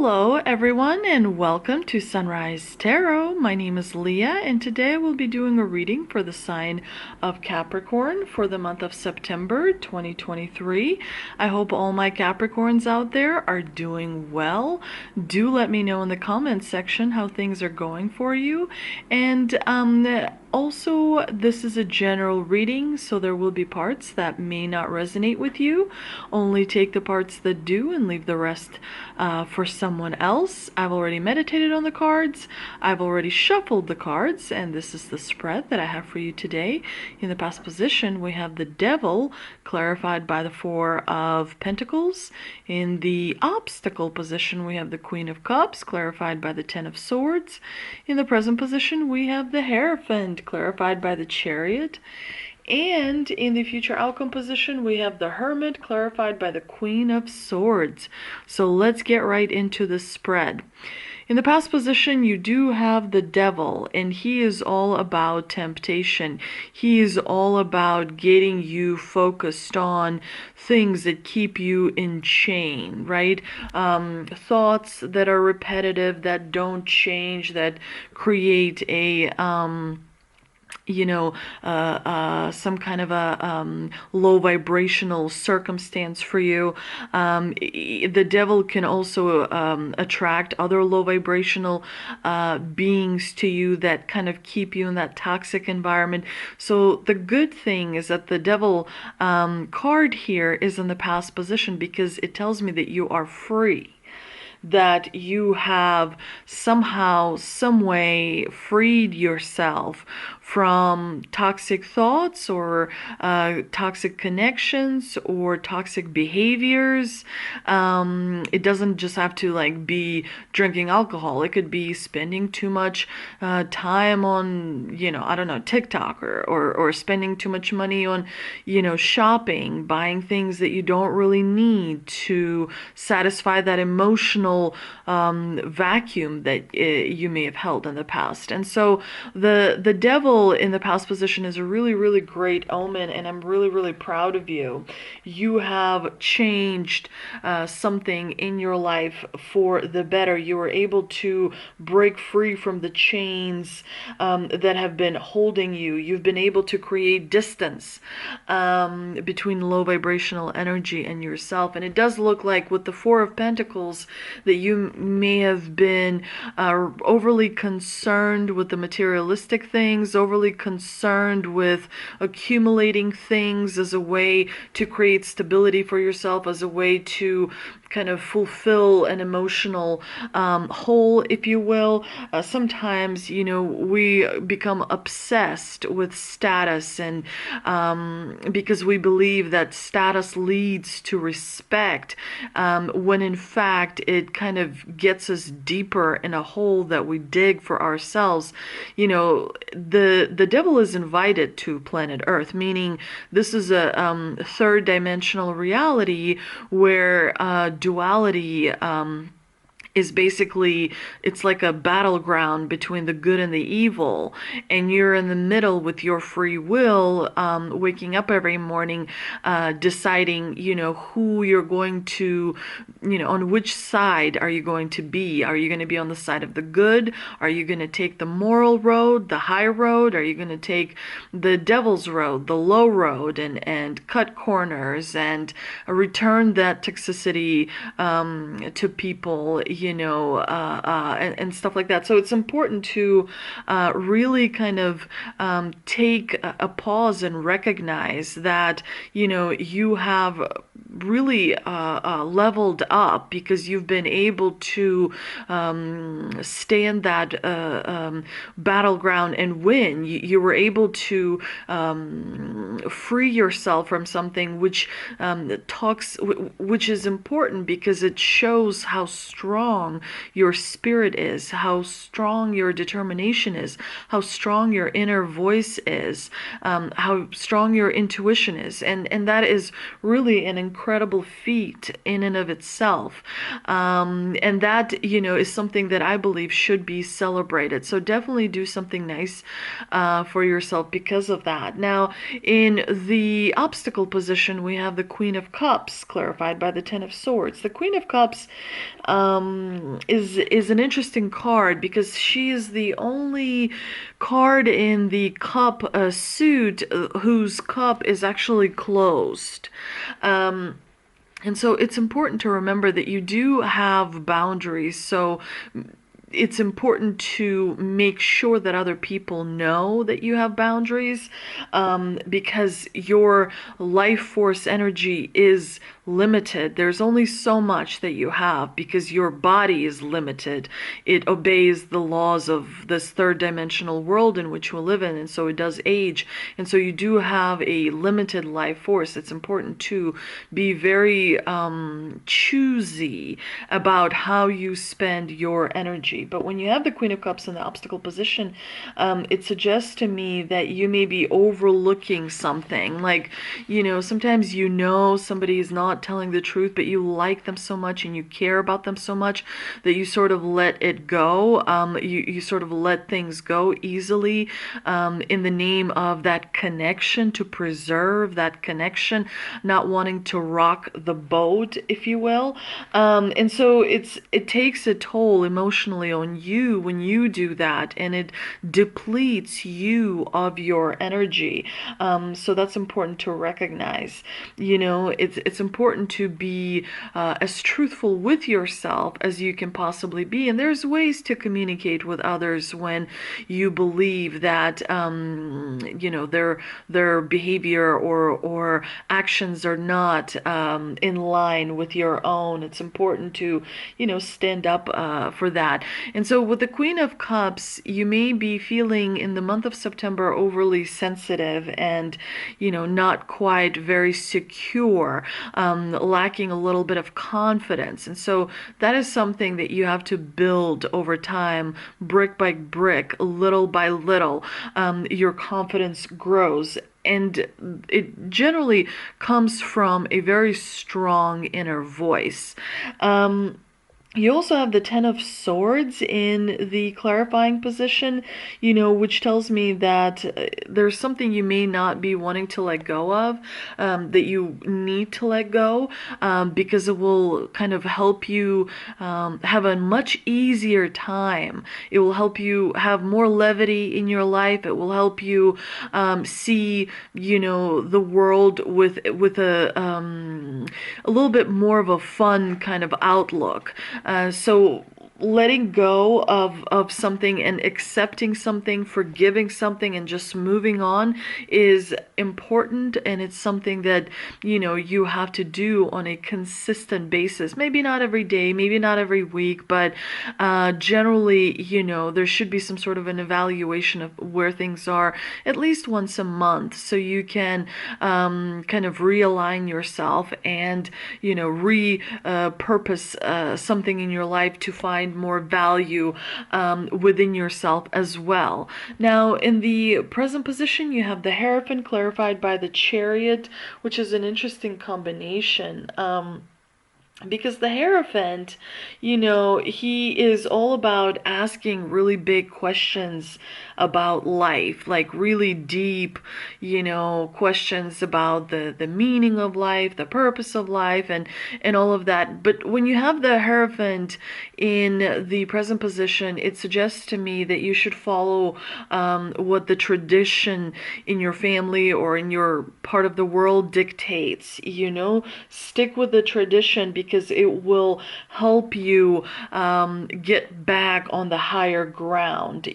Hello everyone and welcome to Sunrise Tarot. My name is Leah and today we'll be doing a reading for the sign of Capricorn for the month of September 2023. I hope all my Capricorns out there are doing well. Do let me know in the comments section how things are going for you. And also, this is a general reading, so there will be parts that may not resonate with you. Only take the parts that do and leave the rest for someone else. I've already meditated on the cards. I've already shuffled the cards, and this is the spread that I have for you today. In the past position, we have the Devil, clarified by the Four of Pentacles. In the obstacle position, we have the Queen of Cups, clarified by the Ten of Swords. In the present position, we have the Hierophant, clarified by the Chariot. And in the future outcome position, we have the Hermit, clarified by the Queen of Swords. So let's get right into the spread. In the past position, you do have the Devil, and he is all about temptation. He is all about getting you focused on things that keep you in chain, right? Thoughts that are repetitive, that don't change, that create a some kind of a low vibrational circumstance for you. The Devil can also attract other low vibrational beings to you that kind of keep you in that toxic environment. So the good thing is that the Devil card here is in the past position because it tells me that you are free, that you have somehow, some way freed yourself from toxic thoughts or toxic connections or toxic behaviors. It doesn't just have to be drinking alcohol. It could be spending too much time on, I don't know, TikTok or spending too much money on, shopping, buying things that you don't really need to satisfy that emotional vacuum that you may have held in the past. And so the Devil in the past position is a really, really great omen, and I'm really, really proud of you. You have changed something in your life for the better. You were able to break free from the chains that have been holding you. You've been able to create distance between low vibrational energy and yourself. And it does look like with the Four of Pentacles that you may have been overly concerned with the materialistic things, overly concerned with accumulating things as a way to create stability for yourself, as a way to kind of fulfill an emotional hole, if you will. Sometimes, we become obsessed with status, and because we believe that status leads to respect, when in fact it kind of gets us deeper in a hole that we dig for ourselves. The Devil is invited to planet Earth, meaning this is a third dimensional reality where duality is basically, it's like a battleground between the good and the evil, and you're in the middle with your free will, waking up every morning, deciding, who you're going to, on which side are you going to be? Are you going to be on the side of the good? Are you going to take the moral road, the high road? Are you going to take the Devil's road, the low road, and cut corners and return that toxicity to people, and stuff like that. So it's important to really kind of take a pause and recognize that, you have really leveled up because you've been able to stand that battleground and win. You were able to free yourself from something which which is important because it shows how strong your spirit is, how strong your determination is, how strong your inner voice is, how strong your intuition is, and that is really an incredible feat in and of itself, and that is something that I believe should be celebrated. So definitely do something nice for yourself because of that. Now, in the obstacle position, we have the Queen of Cups, clarified by the Ten of Swords. The Queen of Cups is an interesting card because she is the only card in the cup suit whose cup is actually closed. And so it's important to remember that you do have boundaries. So it's important to make sure that other people know that you have boundaries, because your life force energy is limited. There's only so much that you have because your body is limited. It obeys the laws of this third dimensional world in which we live in, and so it does age. And so you do have a limited life force. It's important to be very choosy about how you spend your energy. But when you have the Queen of Cups in the obstacle position, it suggests to me that you may be overlooking something. Like, sometimes somebody is not telling the truth, but you like them so much and you care about them so much that you sort of let it go. You sort of let things go easily in the name of that connection, to preserve that connection, not wanting to rock the boat, if you will. And so it takes a toll emotionally on you when you do that, and it depletes you of your energy. So that's important to recognize. It's important to be as truthful with yourself as you can possibly be. And there's ways to communicate with others when you believe that their behavior or actions are not in line with your own. It's important to stand up for that. And so with the Queen of Cups, you may be feeling in the month of September overly sensitive and not quite very secure, lacking a little bit of confidence. And so that is something that you have to build over time, brick by brick, little by little. Your confidence grows, and it generally comes from a very strong inner voice. You also have the Ten of Swords in the clarifying position, which tells me that there's something you may not be wanting to let go of, that you need to let go, because it will kind of help you have a much easier time. It will help you have more levity in your life. It will help you see, the world with a little bit more of a fun kind of outlook. So letting go of something and accepting something, forgiving something, and just moving on is important, and it's something that you have to do on a consistent basis. Maybe not every day, maybe not every week, but generally there should be some sort of an evaluation of where things are at least once a month, so you can kind of realign yourself and repurpose something in your life to find more value within yourself as well. Now, in the present position, you have the Hierophant clarified by the Chariot, which is an interesting combination. Because the Hierophant, he is all about asking really big questions about life, like really deep, questions about the meaning of life, the purpose of life, and all of that. But when you have the Hierophant in the present position, it suggests to me that you should follow what the tradition in your family or in your part of the world dictates. Stick with the tradition, because it will help you get back on the higher ground.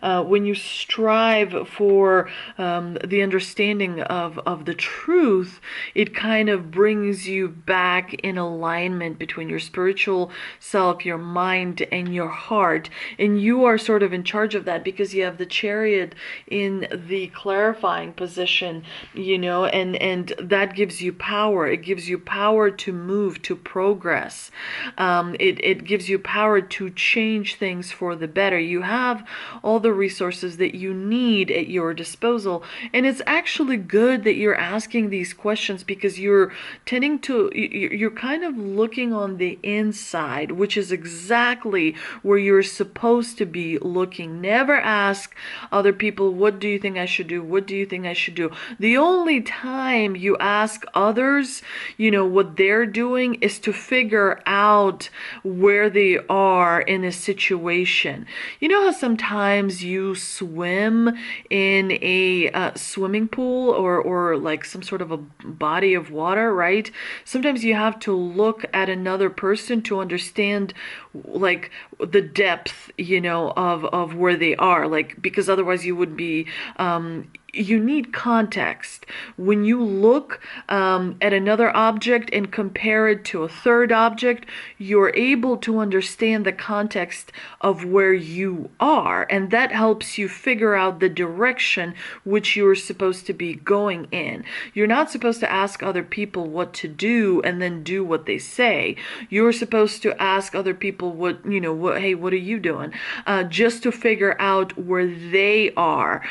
When you strive for the understanding of the truth, it kind of brings you back in alignment between your spiritual self, your mind, and your heart. And you are sort of in charge of that because you have the Chariot in the clarifying position, and that gives you power. It gives you power to move, to progress. It gives you power to change things for the better. You have all the resources that you need at your disposal, and it's actually good that you're asking these questions, because you're kind of looking on the inside, which is exactly where you're supposed to be looking. Never ask other people, what do you think I should do? What do you think I should do? The only time you ask others, what they're doing doing is to figure out where they are in a situation. You know how sometimes you swim in a swimming pool, or like some sort of a body of water, right? Sometimes you have to look at another person to understand like the depth, of where they are, like, because otherwise you would be you need context. When you look at another object and compare it to a third object, you're able to understand the context of where you are, and that helps you figure out the direction which you're supposed to be going in. You're not supposed to ask other people what to do and then do what they say. You're supposed to ask other people hey, what are you doing? Just to figure out where they are,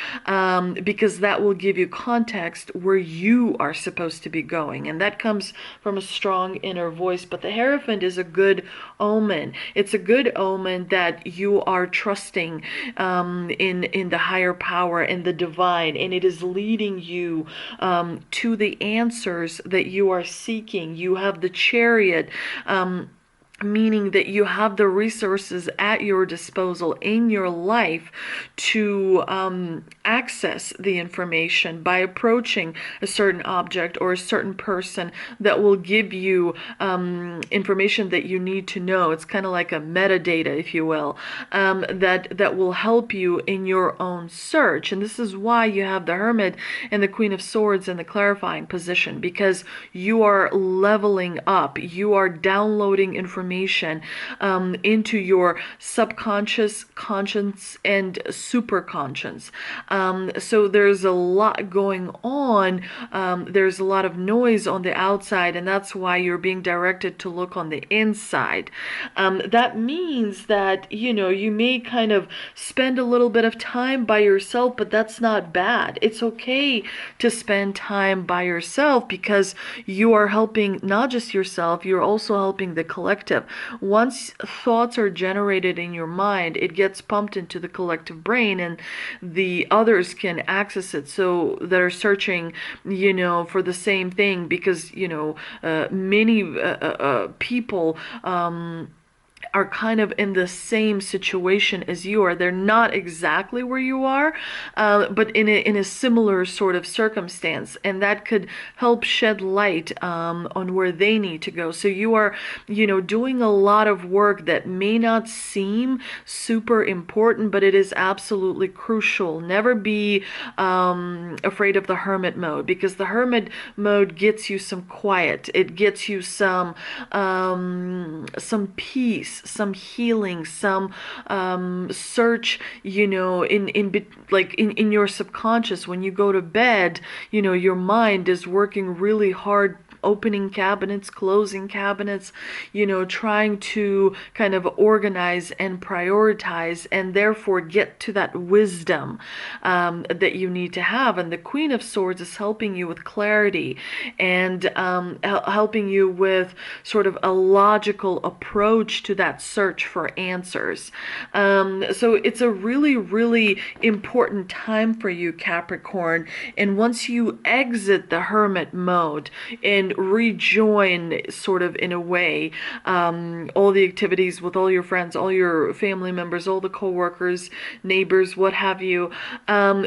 because that will give you context where you are supposed to be going. And that comes from a strong inner voice. But the Hierophant is a good omen. It's a good omen that you are trusting in the higher power and the divine, and it is leading you to the answers that you are seeking. You have the Chariot, meaning that you have the resources at your disposal in your life to access the information by approaching a certain object or a certain person that will give you information that you need to know. It's kind of like a metadata, if you will, that will help you in your own search. And this is why you have the Hermit and the Queen of Swords in the clarifying position, because you are leveling up. You are downloading information into your subconscious, conscience, and superconscious. So there's a lot going on. There's a lot of noise on the outside, and that's why you're being directed to look on the inside. That means that, you may kind of spend a little bit of time by yourself, but that's not bad. It's okay to spend time by yourself, because you are helping not just yourself, you're also helping the collective. Once thoughts are generated in your mind, it gets pumped into the collective brain, and the others can access it. So that are searching, for the same thing, because, many people are kind of in the same situation as you are. They're not exactly where you are, but in a similar sort of circumstance, and that could help shed light on where they need to go. So you are, doing a lot of work that may not seem super important, but it is absolutely crucial. Never be afraid of the Hermit mode, because the Hermit mode gets you some quiet. It gets you some peace, some healing, some search, in your subconscious. When you go to bed, your mind is working really hard, opening cabinets, closing cabinets, trying to kind of organize and prioritize, and therefore get to that wisdom that you need to have. And the Queen of Swords is helping you with clarity, and helping you with sort of a logical approach to that search for answers. So it's a really, really important time for you, Capricorn. And once you exit the Hermit mode and rejoin, sort of in a way, all the activities with all your friends, all your family members, all the co-workers, neighbors, what have you,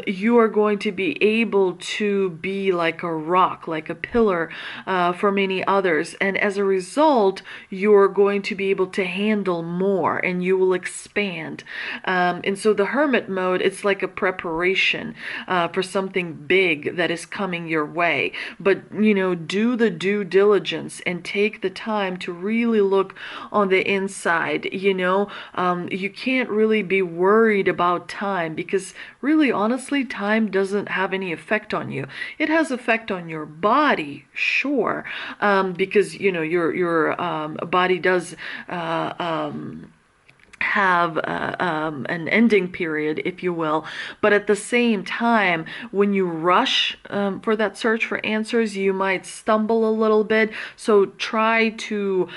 you are going to be able to be like a rock, like a pillar for many others. And as a result, you're going to be able to handle more, and you will expand. And so the Hermit mode, it's like a preparation for something big that is coming your way. But, do the due diligence and take the time to really look on the inside. You can't really be worried about time, because really, honestly, time doesn't have any effect on you. It has effect on your body, sure, because your body does have an ending period, if you will. But at the same time, when you rush for that search for answers, you might stumble a little bit. So try to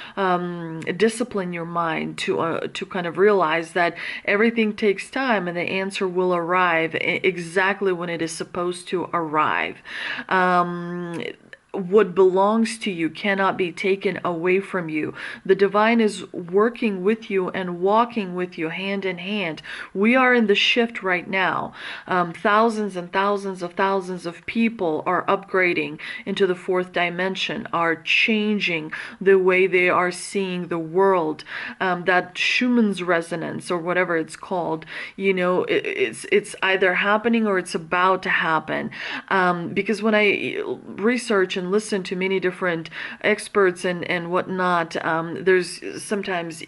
discipline your mind to kind of realize that everything takes time, and the answer will arrive exactly when it is supposed to arrive. what belongs to you cannot be taken away from you. The divine is working with you and walking with you hand in hand. We are in the shift right now. Thousands and thousands of people are upgrading into the fourth dimension, are changing the way they are seeing the world. That Schumann's resonance, or whatever it's called, it's either happening or it's about to happen. Because when I research and listen to many different experts and whatnot, there's sometimes,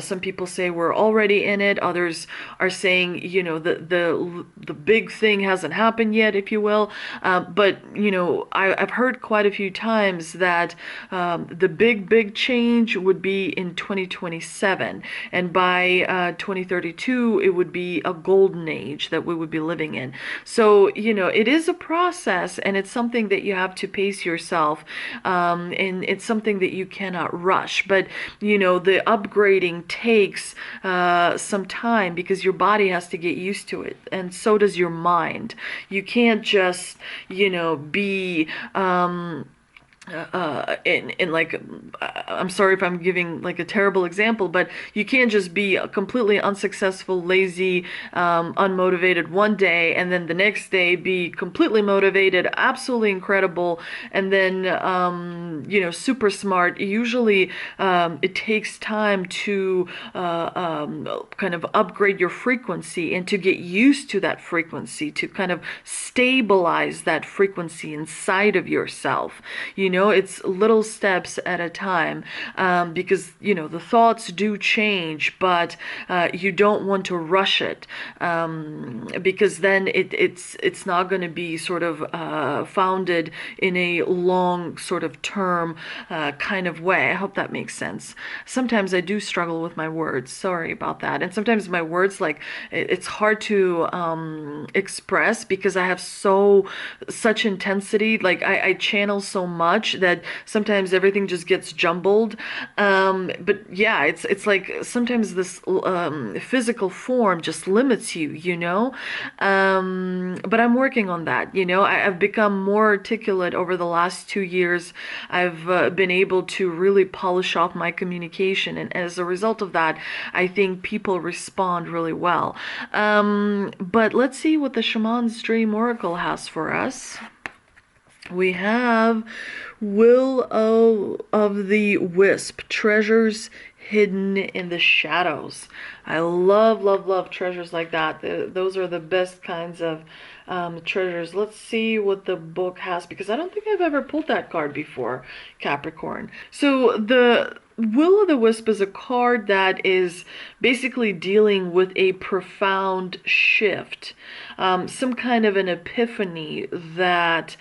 some people say we're already in it. Others are saying, the big thing hasn't happened yet, if you will. But I've heard quite a few times that the big change would be in 2027, and by 2032 it would be a golden age that we would be living in. So it is a process, and it's something that you have to pace yourself, and it's something that you cannot rush. But the upgrading takes some time, because your body has to get used to it, and so does your mind. You can't just be in like, I'm sorry if I'm giving like a terrible example, but you can't just be completely unsuccessful, lazy, unmotivated one day, and then the next day be completely motivated, absolutely incredible, and then super smart. Usually it takes time to kind of upgrade your frequency and to get used to that frequency, to kind of stabilize that frequency inside of yourself. It's little steps at a time, because the thoughts do change, but you don't want to rush it, because then it's not going to be sort of founded in a long sort of term kind of way. I hope that makes sense. Sometimes I do struggle with my words. Sorry about that. And sometimes my words, like, it's hard to express, because I have such intensity. Like I channel so much that sometimes everything just gets jumbled. But yeah, it's like sometimes this physical form just limits you, but I'm working on that. I've become more articulate over the last 2 years. I've been able to really polish off my communication, and as a result of that, I think people respond really well. But let's see what the Shaman's Dream Oracle has for us. We have Will of the Wisp, treasures hidden in the shadows. I love treasures like that. Those are the best kinds of treasures. Let's see what the book has, because I don't think I've ever pulled that card before, Capricorn. So the Will of the Wisp is a card that is basically dealing with a profound shift, some kind of an epiphany that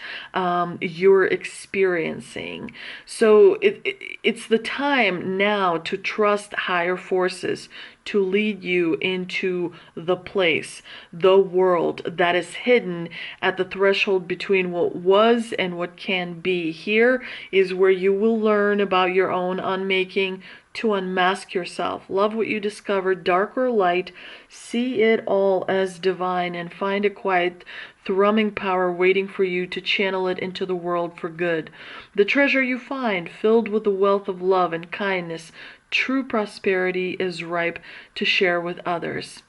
you're experiencing. So it's the time now to trust higher forces to lead you into the place, the world that is hidden at the threshold between what was and what can be. Here is where you will learn about your own unmaking, to unmask yourself. Love what you discover, dark or light. See it all as divine, and find a quiet, thrumming power waiting for you to channel it into the world for good. The treasure you find, filled with the wealth of love and kindness, true prosperity, is ripe to share with others.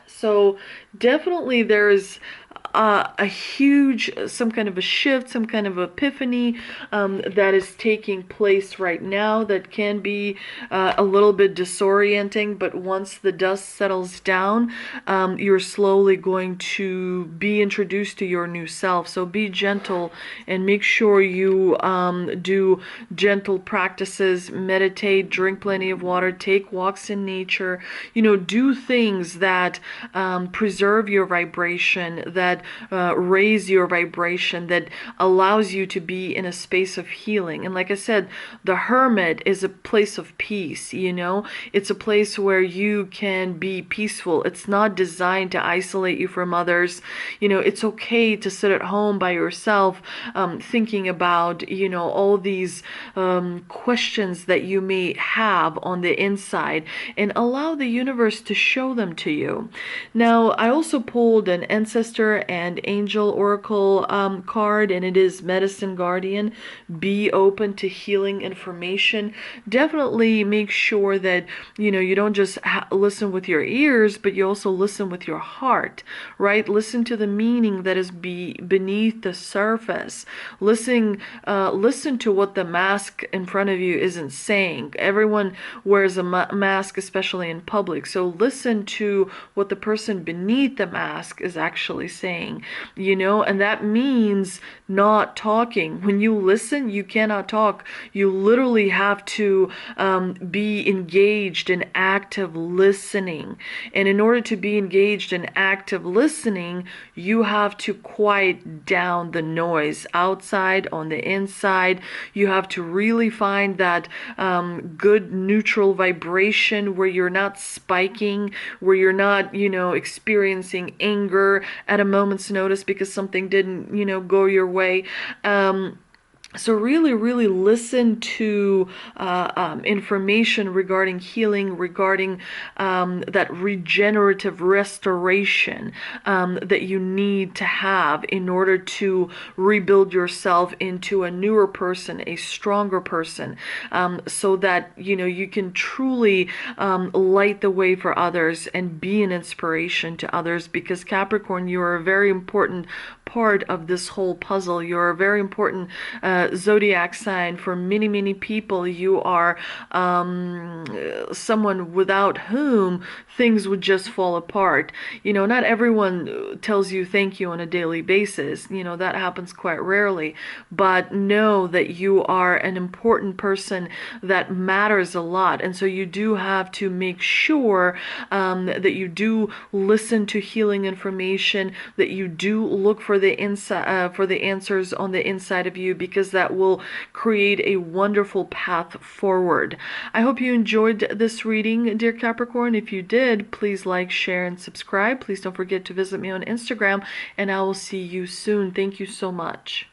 So definitely there's a huge, some kind of a shift, some kind of epiphany that is taking place right now, that can be a little bit disorienting, but once the dust settles down, you're slowly going to be introduced to your new self. So be gentle, and make sure you do gentle practices, meditate, drink plenty of water, take walks in nature, do things that preserve your vibration, that raise your vibration, that allows you to be in a space of healing. And like I said, the hermit is a place of peace. It's a place where you can be peaceful. It's not designed to isolate you from others. It's okay to sit at home by yourself, thinking about all these questions that you may have on the inside, and allow the universe to show them to you. Now, I also pulled an ancestor Mother and Angel Oracle card, and it is Medicine Guardian. Be open to healing information. Definitely make sure that, you don't just listen with your ears, but you also listen with your heart, right? Listen to the meaning that is beneath the surface. Listen to what the mask in front of you isn't saying. Everyone wears a mask, especially in public. So listen to what the person beneath the mask is actually saying, and that means not talking. When you listen, you cannot talk. You literally have to be engaged in active listening. And in order to be engaged in active listening, you have to quiet down the noise outside, on the inside. You have to really find that good neutral vibration where you're not spiking, where you're not, experiencing anger at a moment's notice because something didn't, go your way. So really, really listen to information regarding healing, regarding that regenerative restoration that you need to have in order to rebuild yourself into a newer person, a stronger person, so that, you can truly light the way for others and be an inspiration to others. Because Capricorn, you are a very important part of this whole puzzle. You're a very important zodiac sign for many, many people. You are someone without whom things would just fall apart. Not everyone tells you thank you on a daily basis. That happens quite rarely. But know that you are an important person that matters a lot. And so you do have to make sure that you do listen to healing information, that you do look for the answers on the inside of you, because that will create a wonderful path forward. I hope you enjoyed this reading, dear Capricorn. If you did, please like, share, and subscribe. Please don't forget to visit me on Instagram, and I will see you soon. Thank you so much.